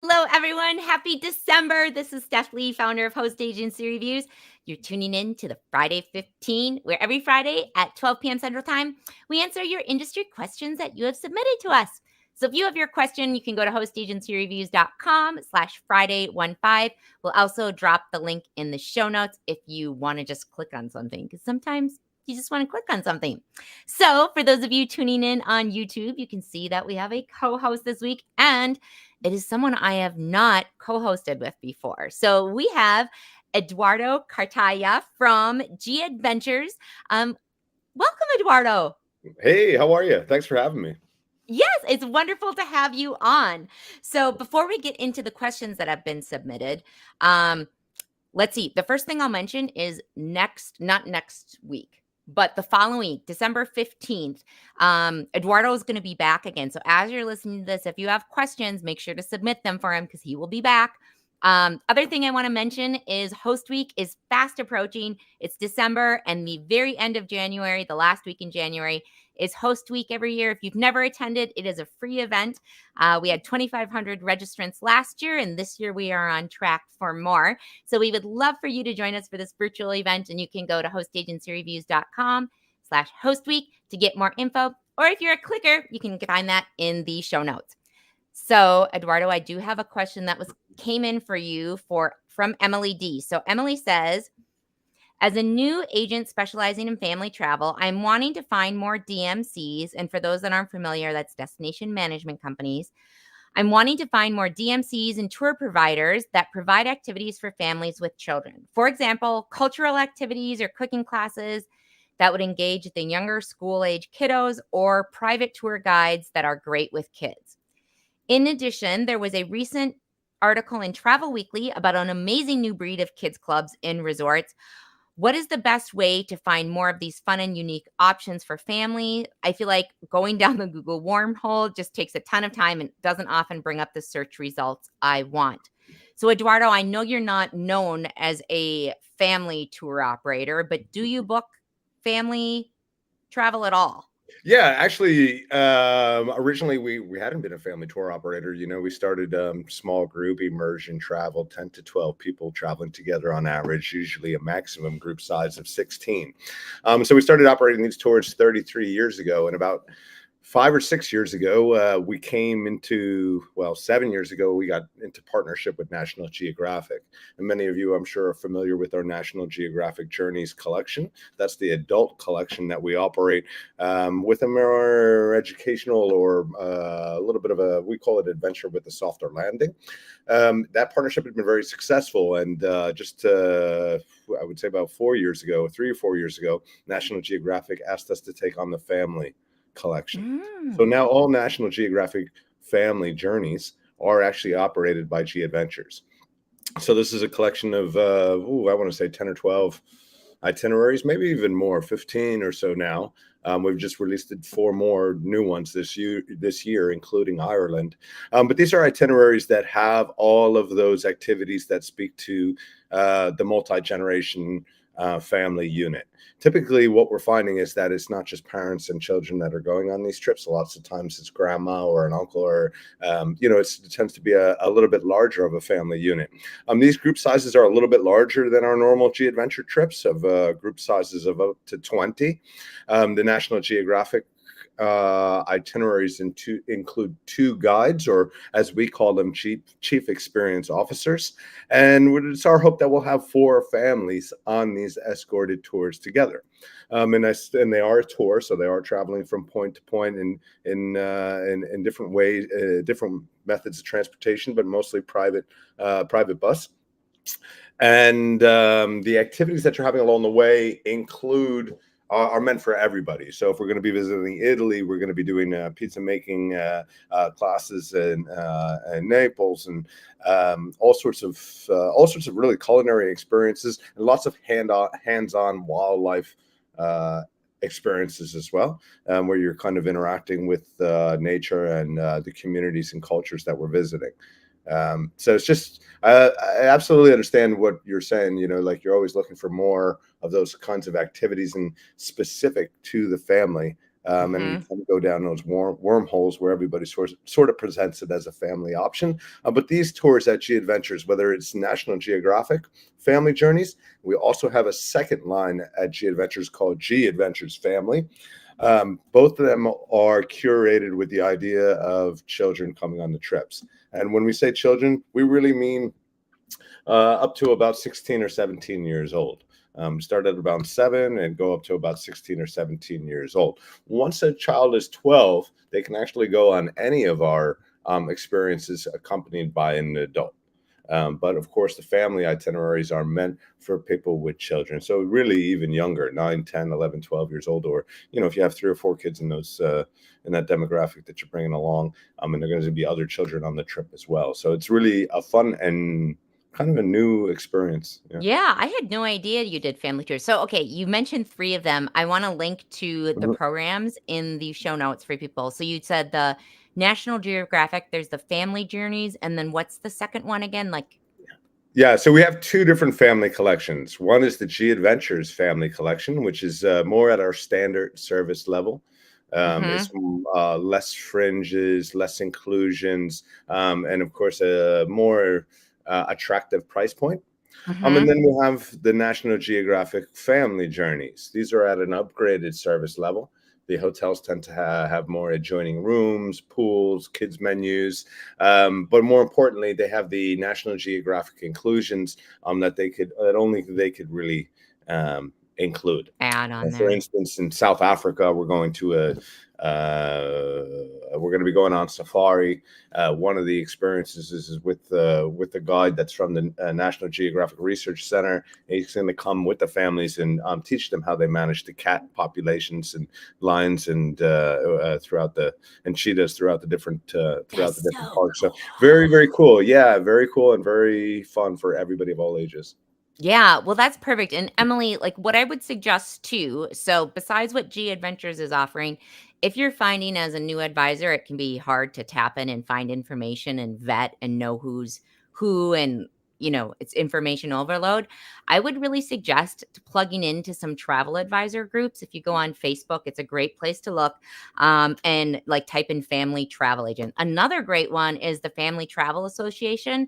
Hello, everyone. Happy December. This is Steph, founder of Host Agency Reviews. You're tuning in to the Friday 15, where every Friday at 12 p.m. Central Time, we answer your industry questions that you have submitted to us. So if you have your question, you can go to hostagencyreviews.com/Friday15. We'll also drop the link in the show notes if you want to just click on something, because sometimes you just want to click on something. So for those of you tuning in on YouTube, you can see that we have a co-host this week, and it is someone I have not co-hosted with before. So we have Eduardo Cartaya from G Adventures. Welcome, Eduardo. Hey, how are you? Thanks for having me. Yes, it's wonderful to have you on. So before we get into the questions that have been submitted, let's see. The first thing I'll mention is not next week, but the following week, December 15th, Eduardo is going to be back again. So as you're listening to this, if you have questions, make sure to submit them for him because he will be back. Other thing I want to mention is Host Week is fast approaching. It's December, and the very end of January, the last week in January, is Host Week every year. If you've never attended, it is a free event. We had 2,500 registrants last year, and this year we are on track for more. So we would love for you to join us for this virtual event, and you can go to hostagencyreviews.com/Host Week to get more info. Or if you're a clicker, you can find that in the show notes. So, Eduardo, I do have a question that came in for you from Emily D. So Emily says, as a new agent specializing in family travel, I'm wanting to find more DMCs. And for those that aren't familiar, that's destination management companies. I'm wanting to find more DMCs and tour providers that provide activities for families with children. For example, cultural activities or cooking classes that would engage the younger school-age kiddos, or private tour guides that are great with kids. In addition, there was a recent article in Travel Weekly about an amazing new breed of kids clubs in resorts. What is the best way to find more of these fun and unique options for family? I feel like going down the Google wormhole just takes a ton of time and doesn't often bring up the search results I want. So, Eduardo, I know you're not known as a family tour operator, but do you book family travel at all? Yeah, actually, originally we hadn't been a family tour operator. We started small group immersion travel, 10 to 12 people traveling together on average, usually a maximum group size of 16. So we started operating these tours 33 years ago, and about 5 or 6 years ago, we came into, well, 7 years ago, we got into partnership with National Geographic. And many of you, I'm sure, are familiar with our National Geographic Journeys collection. That's the adult collection that we operate with a more educational, or a little bit of we call it adventure with a softer landing. That partnership has been very successful. And I would say about 4 years ago, 3 or 4 years ago, National Geographic asked us to take on the family collection. So now all National Geographic family journeys are actually operated by G Adventures. So this is a collection of, I want to say 10 or 12 itineraries, maybe even more, 15 or so now. We've just released 4 more new ones this year, including Ireland. But these are itineraries that have all of those activities that speak to the multi-generation family unit. Typically, what we're finding is that it's not just parents and children that are going on these trips. Lots of times it's grandma or an uncle, or it tends to be a little bit larger of a family unit. These group sizes are a little bit larger than our normal G Adventure trips, of group sizes of up to 20. The National Geographic itineraries include 2 guides, or as we call them, chief experience officers. And it's our hope that we'll have 4 families on these escorted tours together. And they are a tour, so they are traveling from point to point in different ways, different methods of transportation, but mostly private bus. And the activities that you're having along the way are meant for everybody. So if we're going to be visiting Italy, we're going to be doing pizza making classes in Naples, and all sorts of really culinary experiences, and lots of hands-on wildlife experiences as well, where you're kind of interacting with nature and the communities and cultures that we're visiting. So it's just, I absolutely understand what you're saying. Like, you're always looking for more of those kinds of activities and specific to the family. And we kind of go down those wormholes where everybody sort of presents it as a family option. But these tours at G Adventures, whether it's National Geographic Family Journeys, we also have a second line at G Adventures called G Adventures Family. Both of them are curated with the idea of children coming on the trips. And when we say children, we really mean up to about 16 or 17 years old. Start at about 7 and go up to about 16 or 17 years old. Once a child is 12, they can actually go on any of our experiences accompanied by an adult. But of course, the family itineraries are meant for people with children. So really even younger, 9, 10, 11, 12 years old, or, if you have 3 or 4 kids in those in that demographic that you're bringing along, and there are going to be other children on the trip as well. So it's really a fun and kind of a new experience. Yeah, I had no idea you did family tours. So, okay, you mentioned 3 of them. I wanna link to the Mhm. programs in the show notes for people. So you said the National Geographic, there's the family journeys, and then what's the second one again? Like Yeah, so we have 2 different family collections. One is the G Adventures family collection, which is more at our standard service level. It's mhm, less fringes, less inclusions, and of course, a more attractive price point. And mhm. then we have the National Geographic Family Journeys. These are at an upgraded service level. The hotels tend to have more adjoining rooms, pools, kids menus, but more importantly, they have the National Geographic inclusions that only they could really include. Add on For there. instance, in South Africa, we're going to be going on safari. One of the experiences is with the guide that's from the National Geographic Research Center. He's going to come with the families and teach them how they manage the cat populations and lions and cheetahs throughout the different That's so parks. So very, cool. very cool. Yeah, very cool and very fun for everybody of all ages. Yeah, well, that's perfect. And Emily, like what I would suggest too, so besides what G Adventures is offering, if you're finding as a new advisor, it can be hard to tap in and find information and vet and know who's who and it's information overload. I would really suggest plugging into some travel advisor groups. If you go on Facebook, it's a great place to look and like type in family travel agent. Another great one is the Family Travel Association,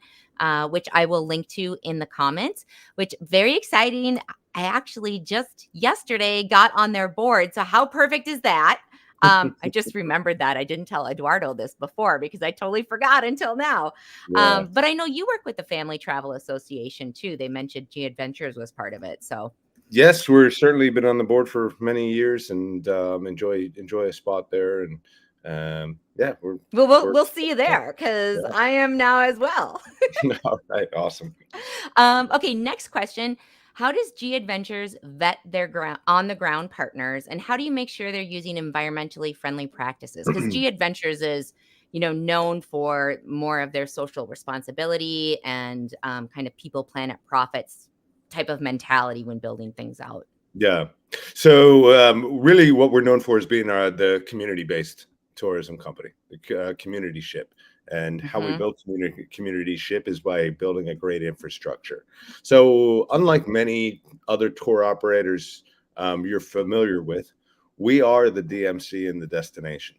which I will link to in the comments, which very exciting. I actually just yesterday got on their board. So how perfect is that? I just remembered that. I didn't tell Eduardo this before because I totally forgot until now. Yeah. But I know you work with the Family Travel Association too. They mentioned G Adventures was part of it. So Yes, we're certainly been on the board for many years and enjoy a spot there. And yeah, we'll we'll, we're we'll see you there because yeah. I am now as well. All right, awesome. Okay, next question. How does G Adventures vet their ground on the ground partners and how do you make sure they're using environmentally friendly practices? Because G Adventures is, known for more of their social responsibility and kind of people, planet, profits type of mentality when building things out. Yeah. So really, what we're known for is being the community-based tourism company, the community ship. And how we Hmm. build community ship is by building a great infrastructure. So unlike many other tour operators you're familiar with, we are the DMC in the destination.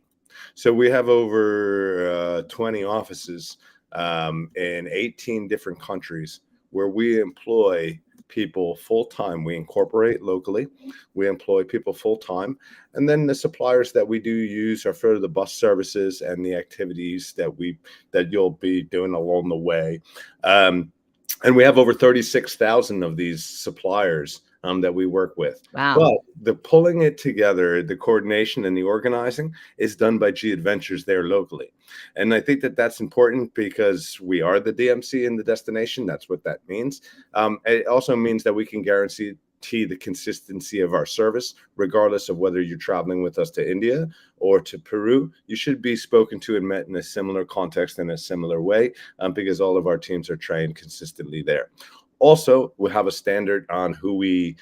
So we have over 20 offices in 18 different countries where we employ people full time. We incorporate locally. We employ people full time. And then the suppliers that we do use are for the bus services and the activities that you'll be doing along the way. And we have over 36,000 of these suppliers that we work with. Wow. But the pulling it together, the coordination and the organizing is done by G Adventures there locally. And I think that that's important because we are the DMC in the destination. That's what that means. It also means that we can guarantee the consistency of our service, regardless of whether you're traveling with us to India or to Peru. You should be spoken to and met in a similar context in a similar way because all of our teams are trained consistently there. Also, we have a standard on who we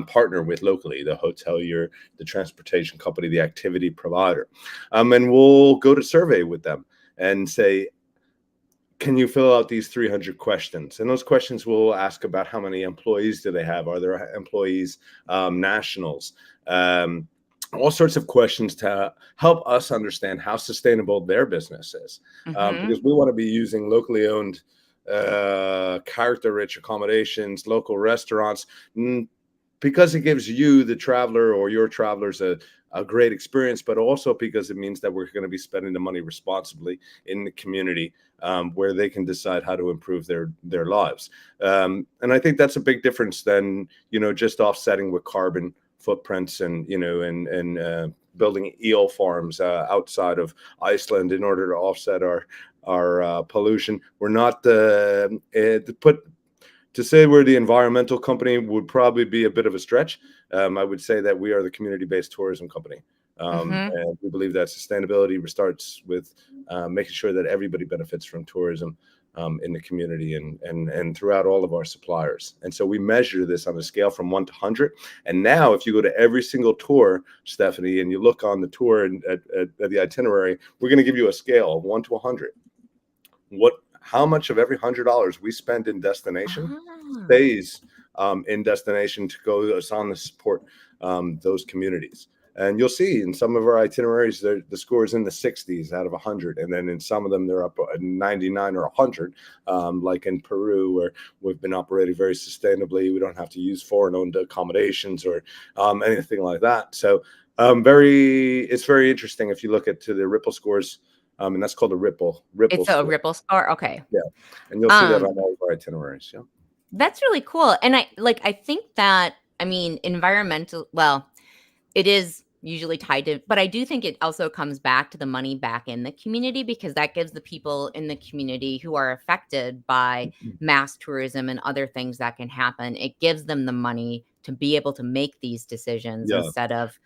partner with locally, the hotelier, the transportation company, the activity provider. And we'll go to survey with them and say, can you fill out these 300 questions? And those questions will ask about how many employees do they have? Are there employees, nationals? all sorts of questions to help us understand how sustainable their business is, because we want to be using locally owned, character-rich accommodations, local restaurants, because it gives you, the traveler, or your travelers, a great experience, but also because it means that we're going to be spending the money responsibly in the community, where they can decide how to improve their lives. And I think that's a big difference than, just offsetting with carbon footprints and, and building eel farms outside of Iceland in order to offset our pollution. We're not to say we're the environmental company would probably be a bit of a stretch. I would say that we are the community-based tourism company. And we believe that sustainability starts with making sure that everybody benefits from tourism in the community and throughout all of our suppliers. And so we measure this on a scale from 1 to 100. And now if you go to every single tour, Stephanie, and you look on the tour and at the itinerary, we're going to give you a scale of 1 to 100. How much of every $100 we spend in destination stays in destination to go on to support those communities. And you'll see in some of our itineraries, the score is in the 60s out of 100. And then in some of them, they're up at 99 or 100, like in Peru, where we've been operating very sustainably. We don't have to use foreign-owned accommodations or anything like that. So it's very interesting if you look at the Ripple scores. And that's called a Ripple. It's score. a Ripple score. Okay. Yeah. And you'll see that on all of our itineraries. Yeah. That's really cool. And I think that, environmental, well, it is usually tied to, but I do think it also comes back to the money back in the community, because that gives the people in the community who are affected by mass tourism and other things that can happen, it gives them the money to be able to make these decisions instead of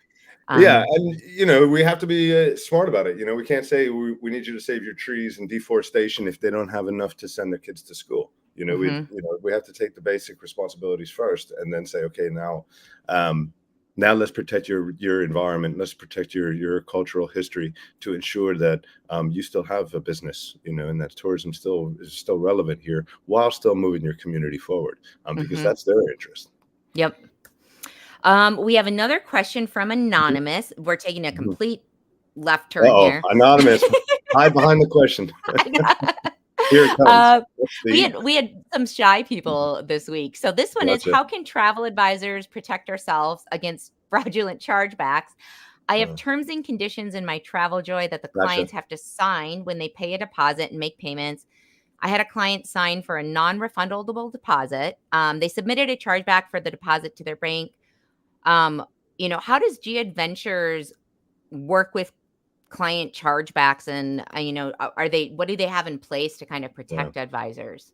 and we have to be smart about it. We can't say we need you to save your trees and deforestation if they don't have enough to send their kids to school. We have to take the basic responsibilities first, and then say, okay, now let's protect your environment. Let's protect your cultural history to ensure that you still have a business, and that tourism is still relevant here while still moving your community forward, because that's their interest. Yep. We have another question from Anonymous. We're taking a complete left turn here. Anonymous, hide behind the question. Here it comes. We had some shy people this week. So this one is, how can travel advisors protect ourselves against fraudulent chargebacks? I have terms and conditions in my Travel Joy that the clients have to sign when they pay a deposit and make payments. I had a client sign for a non-refundable deposit. They submitted a chargeback for the deposit to their bank. How does G Adventures work with client chargebacks, and what do they have in place to kind of protect advisors?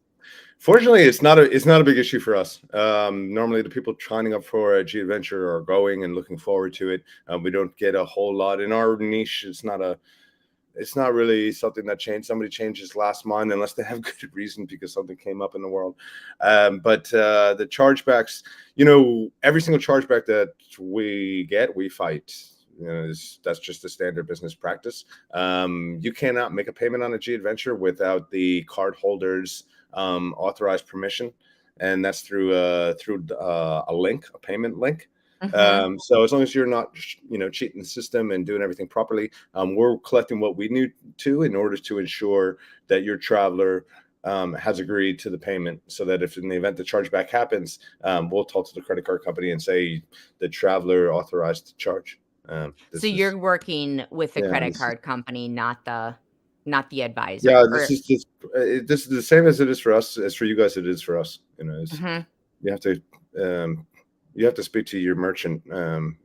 Fortunately, it's not a big issue for us. Normally the people signing up for a G Adventure are going and looking forward to it. We don't get a whole lot in our niche. It's not really something that somebody changes last month unless they have good reason, because something came up in the world. But the chargebacks, every single chargeback that we get, we fight. That's just a standard business practice. You cannot make a payment on a G Adventure without the cardholder's authorized permission, and that's through a link, a payment link. So as long as you're not, cheating the system and doing everything properly, we're collecting what we need to in order to ensure that your traveler has agreed to the payment, so that if in the event the chargeback happens, we'll talk to the credit card company and say the traveler authorized to charge. So you're working with the credit card company, not the advisor. Yeah, this is the same as it is for us, as for you guys. It is for us. You have to speak to your merchant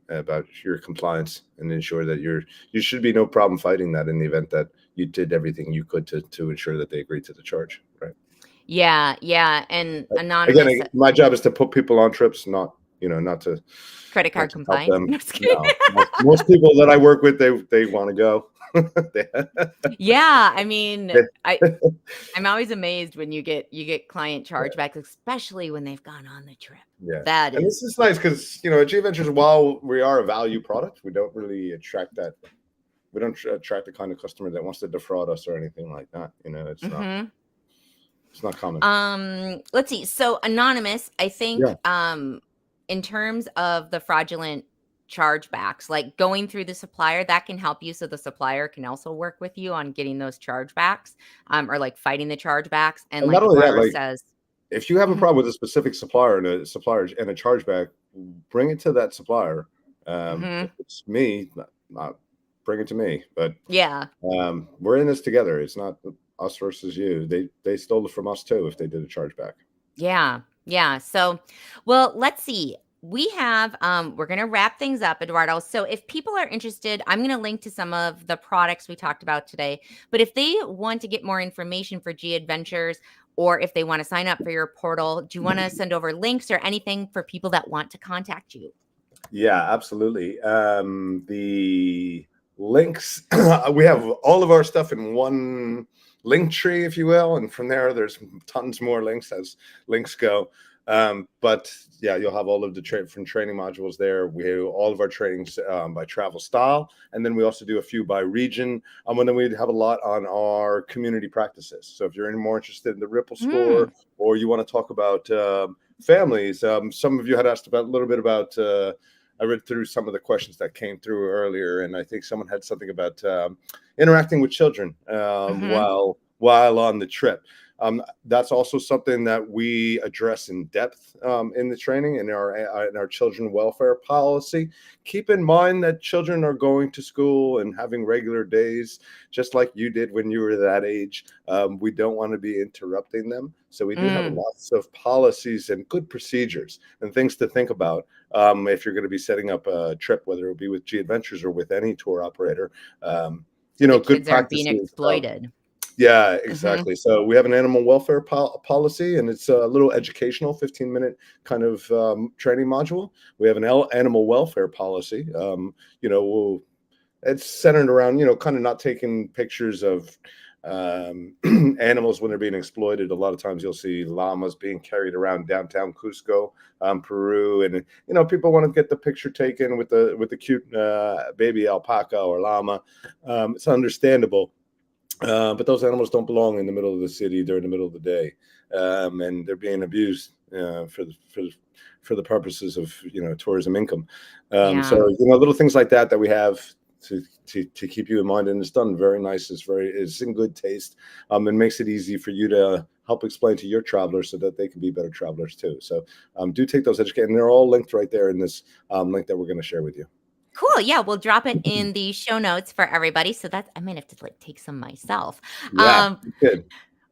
about your compliance and ensure that you should be no problem fighting that in the event that you did everything you could to ensure that they agreed to the charge, right? Yeah. And Anonymous. Again, my job is to put people on trips, not to credit card compliance. Most people that I work with, they want to go. Yeah, I'm always amazed when you get client chargebacks, especially when they've gone on the trip. Yeah, this is nice because at G Adventures, while we are a value product, we don't really attract that. We don't attract the kind of customer that wants to defraud us or anything like that. It's not common. Let's see. So Anonymous, I think in terms of the fraudulent chargebacks, like going through the supplier, that can help you. So the supplier can also work with you on getting those chargebacks, or like fighting the chargebacks. And And like not only that, Eduardo like says, if you have a mhm, problem with a specific supplier and a chargeback, bring it to that supplier. mhm, If it's me, not bring it to me. But yeah. we're in this together. It's not us versus you. They stole it from us too if they did a chargeback. Yeah. Yeah. So, well, let's see. We have we're going to wrap things up, Eduardo. So, if people are interested, I'm going to link to some of the products we talked about today. But if they want to get more information for G Adventures, or if they want to sign up for your portal, do you want to send over links or anything for people that want to contact you? Yeah, absolutely. The links, we have all of our stuff in one link tree, if you will, and from there's tons more links as links go. But yeah, you'll have all of the different training modules there. We have all of our trainings by travel style, and then we also do a few by region. And then we have a lot on our community practices. So if you're more interested in the Ripple Mm, score, or you want to talk about families, some of you had asked about a little bit about. I read through some of the questions that came through earlier, and I think someone had something about interacting with children hmm. while on the trip. That's also something that we address in depth in the training in our children welfare policy. Keep in mind that children are going to school and having regular days, just like you did when you were that age. We don't want to be interrupting them, so we do have Mm, lots of policies and good procedures and things to think about if you're going to be setting up a trip, whether it be with G Adventures or with any tour operator. so the Good kids aren't being practices. exploited. Yeah, Hmm. exactly. So we have an animal welfare policy, and it's a little educational, 15-minute kind of training module. We have an animal welfare policy. It's centered around, kind of not taking pictures of animals when they're being exploited. A lot of times you'll see llamas being carried around downtown Cusco, Peru, and people want to get the picture taken with the cute baby alpaca or llama. It's understandable. But those animals don't belong in the middle of the city during the middle of the day, and they're being abused for the purposes of tourism income. So Yeah. little things like that we have to keep you in mind, and it's done very nice. It's in good taste, and makes it easy for you to help explain to your travelers so that they can be better travelers too. So do take those educate, and they're all linked right there in this link that we're going to share with you. Cool. Yeah, we'll drop it in the show notes for everybody. So that's I might have to like take some myself. Yeah, Um, good.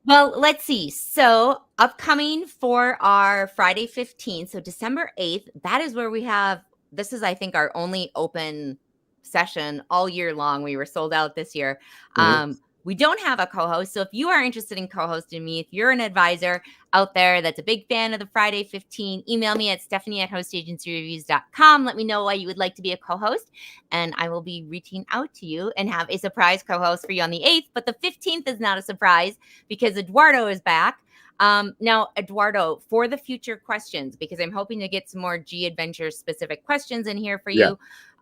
well, let's see. So upcoming for our Friday 15th, so December 8th, that is where we have this is I think our only open session all year long. We were sold out this year. Mhm. We don't have a co-host. So if you are interested in co-hosting me, if you're an advisor out there that's a big fan of the Friday 15, email me at stephanie@hostagencyreviews.com. Let me know why you would like to be a co-host, and I will be reaching out to you and have a surprise co-host for you on the 8th. But the 15th is not a surprise because Eduardo is back. Now, Eduardo, for the future questions, because I'm hoping to get some more G Adventure specific questions in here for Yeah.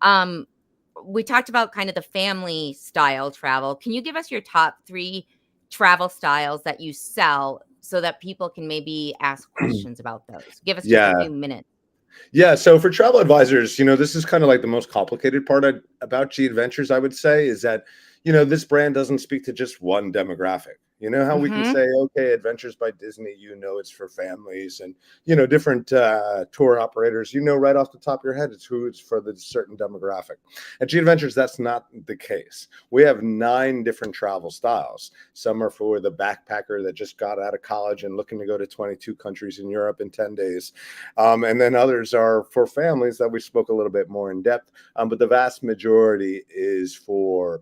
you. We talked about kind of the family style travel. Can you give us your top 3 travel styles that you sell so that people can maybe ask questions about those? Give us just a Yeah. few minutes. Yeah, so for travel advisors, this is kind of like the most complicated part about G Adventures, I would say, is that, this brand doesn't speak to just one demographic. You know how we can Mhm. say, okay, Adventures by Disney, it's for families and, different tour operators, right off the top of your head, it's who it's for the certain demographic. At G Adventures, that's not the case. We have 9 different travel styles. Some are for the backpacker that just got out of college and looking to go to 22 countries in Europe in 10 days. And then others are for families that we spoke a little bit more in depth. But the vast majority is for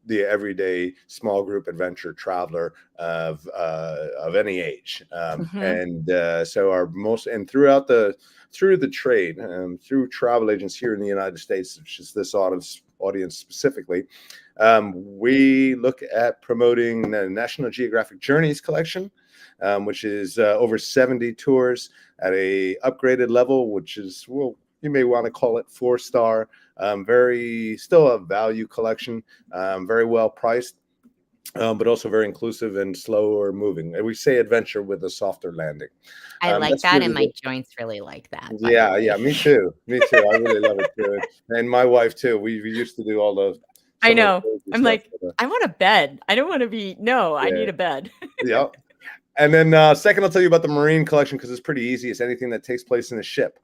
the everyday small group adventure traveler of any age. Mhm. So our most and through the trade, through travel agents here in the United States, which is this audience specifically, we look at promoting the National Geographic Journeys collection, which is over 70 tours at a upgraded level, which is, well, you may want to call it 4-star. Still a value collection, very well priced. but also very inclusive and slower moving. And we say adventure with a softer landing. I like That's that, really and my joints really like that, by the yeah, way. yeah, me too. Me too. I really love it too. And my wife too. We used to do all the I some of the know. crazy I'm stuff. like, "I want a bed. I don't wanna be no, I Yeah. need a bed." Yeah. And then second, I'll tell you about the marine collection because it's pretty easy. It's anything that takes place in a ship.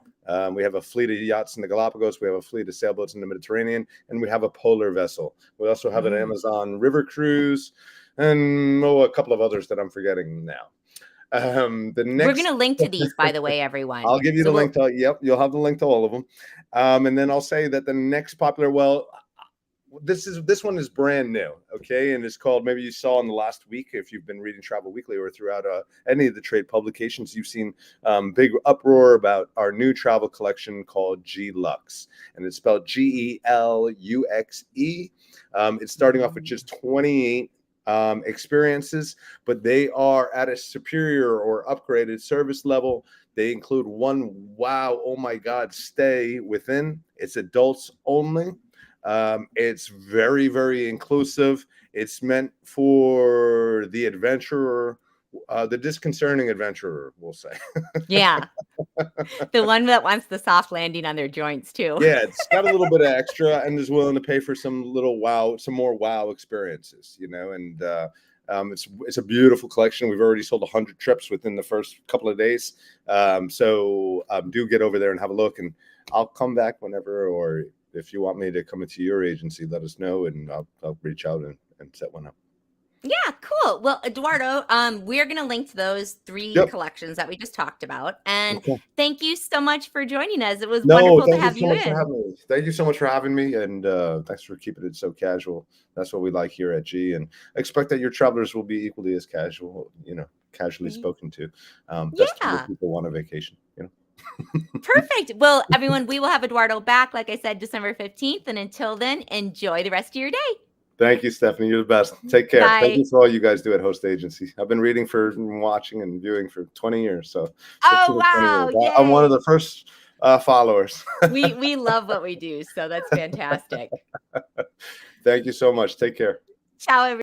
We have a fleet of yachts in the Galapagos. We have a fleet of sailboats in the Mediterranean, and we have a polar vessel. We also have an Mm. Amazon river cruise, and a couple of others that I'm forgetting now. The We're next, gonna link to these, by the way, everyone. I'll give you So the link to. Yep, you'll have the link to all of them. And then I'll say that the next popular. Well, this one is brand new, okay, and it's called, maybe you saw in the last week if you've been reading Travel Weekly or throughout any of the trade publications, you've seen big uproar about our new travel collection called G Lux, and it's spelled GELUXE. It's starting off with just 28 experiences, but they are at a superior or upgraded service level. They include one oh my god stay within. It's adults only. It's very, very inclusive. It's meant for the adventurer, the disconcerting adventurer, we'll say. Yeah. The one that wants the soft landing on their joints too. Yeah, it's got a little bit of extra and is willing to pay for some more wow experiences, and it's a beautiful collection. We've already sold 100 trips within the first couple of days. So do get over there and have a look, and I'll come back whenever, or if you want me to come into your agency, let us know, and I'll reach out and set one up. Yeah, cool. Well, Eduardo, we're gonna link to those 3 Yep. collections that we just talked about. And Okay. thank you so much for joining us. It was No, wonderful to thank you have so you much for in. having me. Thank you so much for having me, and thanks for keeping it so casual. That's what we like here at G, and I expect that your travelers will be equally as casual, casually spoken to. That's the way Yeah. people want a vacation. Perfect. Well, everyone, we will have Eduardo back, like I said, December 15th. And until then, enjoy the rest of your day. Thank you, Stephanie. You're the best. Take care. Thank Bye. you for all you guys do at Host Agency. I've been reading watching and viewing for 20 years. So Oh, 15 or 20 wow. years. I'm one of Yay. the first followers. We love what we do. So that's fantastic. Thank you so much. Take care. Ciao, everyone.